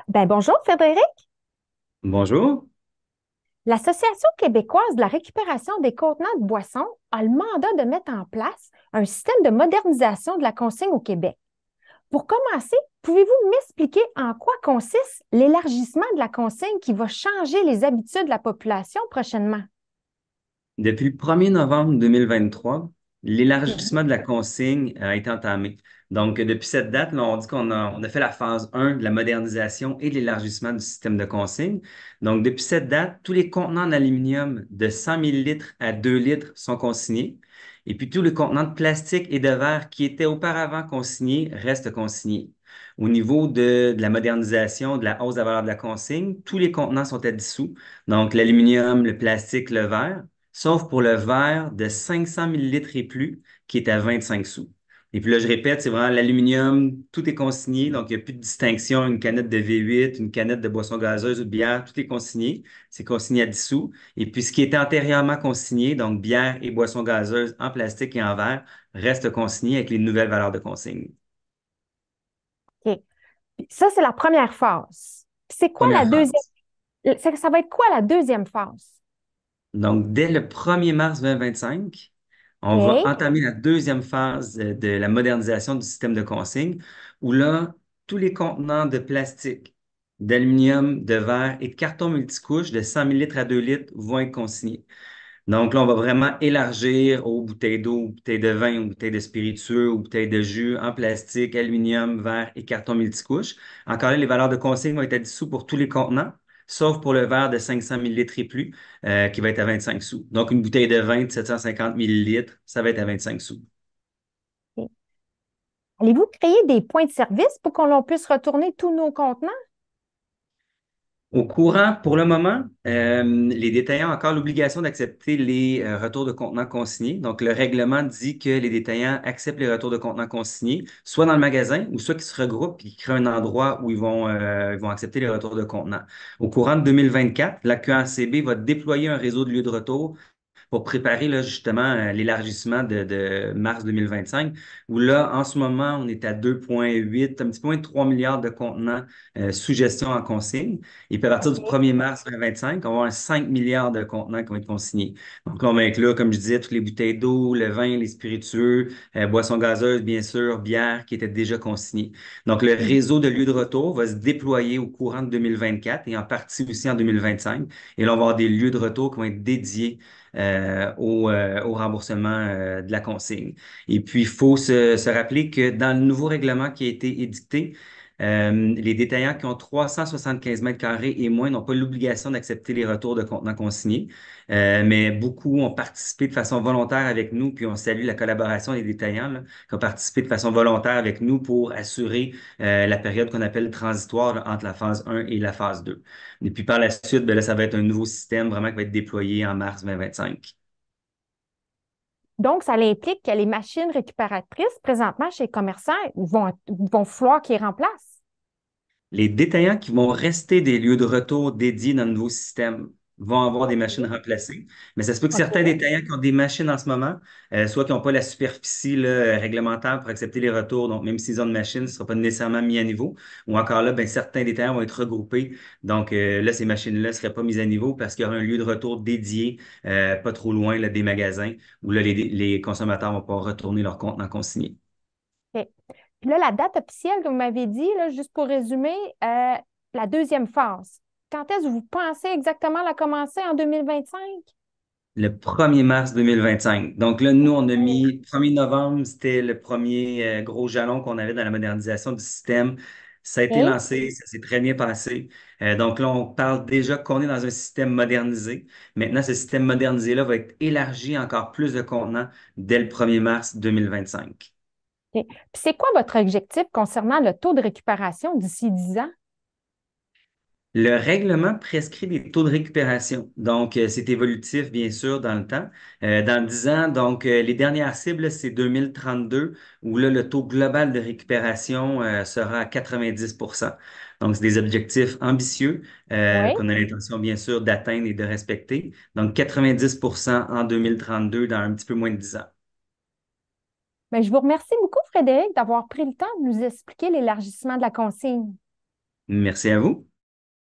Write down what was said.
Bonjour Frédéric. Bonjour. L'Association québécoise de la récupération des contenants de boissons a le mandat de mettre en place un système de modernisation de la consigne au Québec. Pour commencer, pouvez-vous m'expliquer en quoi consiste l'élargissement de la consigne qui va changer les habitudes de la population prochainement? Depuis le 1er novembre 2023, Mhm. l'élargissement de la consigne a été entamé. Donc, depuis cette date, là, on dit qu'on a fait la phase 1 de la modernisation et de l'élargissement du système de consigne. Donc, depuis cette date, tous les contenants en aluminium de 100 millilitres à 2 litres sont consignés. Et puis, tous les contenants de plastique et de verre qui étaient auparavant consignés restent consignés. Au niveau de la modernisation, de la hausse de la valeur de la consigne, tous les contenants sont à dissous. Donc, l'aluminium, le plastique, le verre, sauf pour le verre de 500 millilitres et plus, qui est à 25 sous. Et puis là, je répète, c'est vraiment l'aluminium, tout est consigné, donc il n'y a plus de distinction, une canette de V8, une canette de boisson gazeuse ou de bière, tout est consigné, c'est consigné à 10 sous. Et puis ce qui était antérieurement consigné, donc bière et boisson gazeuse en plastique et en verre, reste consigné avec les nouvelles valeurs de consigne. OK. Puis ça, c'est la première phase. Puis c'est quoi la Première deuxième? phase. Ça va être quoi la deuxième phase? Donc, dès le 1er mars 2025, on va OK. entamer la deuxième phase de la modernisation du système de consigne, où là, tous les contenants de plastique, d'aluminium, de verre et de carton multicouche de 100 millilitres à 2 litres vont être consignés. Donc là, on va vraiment élargir aux bouteilles d'eau, aux bouteilles de vin, aux bouteilles de spiritueux, aux bouteilles de jus en plastique, aluminium, verre et carton multicouche. Encore là, les valeurs de consigne vont être à 10 sous pour tous les contenants, sauf pour le verre de 500 millilitres et plus, qui va être à 25 sous. Donc, une bouteille de vin de 750 millilitres, ça va être à 25 sous. OK. Allez-vous créer des points de service pour qu'on puisse retourner tous nos contenants? Au courant, pour le moment, les détaillants ont encore l'obligation d'accepter les retours de contenants consignés. Donc, le règlement dit que les détaillants acceptent les retours de contenants consignés, soit dans le magasin ou soit qu'ils se regroupent et qu'ils créent un endroit où ils vont accepter les retours de contenants. Au courant de 2024, la QACB va déployer un réseau de lieux de retour pour préparer là, justement l'élargissement de mars 2025, où là, en ce moment, on est à 2,8, un petit peu moins de 3 milliards de contenants sous gestion en consigne. Et puis à partir du OK. 1er mars 2025, on va avoir 5 milliards de contenants qui vont être consignés. Donc là, on va inclure, comme je disais, toutes les bouteilles d'eau, le vin, les spiritueux, boissons gazeuses, bien sûr, bière qui étaient déjà consignées. Donc le réseau de lieux de retour va se déployer au courant de 2024 et en partie aussi en 2025. Et là, on va avoir des lieux de retour qui vont être dédiés au remboursement de la consigne. Et puis, il faut se rappeler que dans le nouveau règlement qui a été édicté, les détaillants qui ont 375 mètres carrés et moins n'ont pas l'obligation d'accepter les retours de contenants consignés, mais beaucoup ont participé de façon volontaire avec nous, puis on salue la collaboration des détaillants là, qui ont participé de façon volontaire avec nous pour assurer la période qu'on appelle transitoire là, entre la phase 1 et la phase 2. Et puis par la suite, ben là, ça va être un nouveau système vraiment qui va être déployé en mars 2025. Donc, ça implique que les machines récupératrices, présentement chez les commerçants, vont falloir qu'ils remplacent. Les détaillants qui vont rester des lieux de retour dédiés dans le nouveau système vont avoir des machines OK. remplacées. Mais ça se peut que certains OK. détaillants qui ont des machines en ce moment, soit qui n'ont pas la superficie là, réglementaire pour accepter les retours, donc même s'ils ont une machine, ce ne sera pas nécessairement mis à niveau. Ou encore là, ben, certains détaillants vont être regroupés. Donc là, ces machines-là ne seraient pas mises à niveau parce qu'il y aura un lieu de retour dédié, pas trop loin là, des magasins, où là, les consommateurs vont pouvoir retourner leur compte en consigné. OK. Puis là, la date officielle que vous m'avez dit, là, juste pour résumer, la deuxième phase. Quand est-ce que vous pensez exactement la commencer en 2025? Le 1er mars 2025. Donc là, nous, on a mis 1er novembre, c'était le premier gros jalon qu'on avait dans la modernisation du système. Ça a été OK. lancé, ça s'est très bien passé. Donc là, on parle déjà qu'on est dans un système modernisé. Maintenant, ce système modernisé-là va être élargi à encore plus de contenants dès le 1er mars 2025. OK. Puis c'est quoi votre objectif concernant le taux de récupération d'ici 10 ans? Le règlement prescrit des taux de récupération. Donc, c'est évolutif, bien sûr, dans le temps. Dans 10 ans, donc, les dernières cibles, c'est 2032, où là, le taux global de récupération sera à 90%. Donc, c'est des objectifs ambitieux Oui. qu'on a l'intention, bien sûr, d'atteindre et de respecter. Donc, 90% en 2032, dans un petit peu moins de 10 ans. Bien, je vous remercie beaucoup, Frédéric, d'avoir pris le temps de nous expliquer l'élargissement de la consigne. Merci à vous.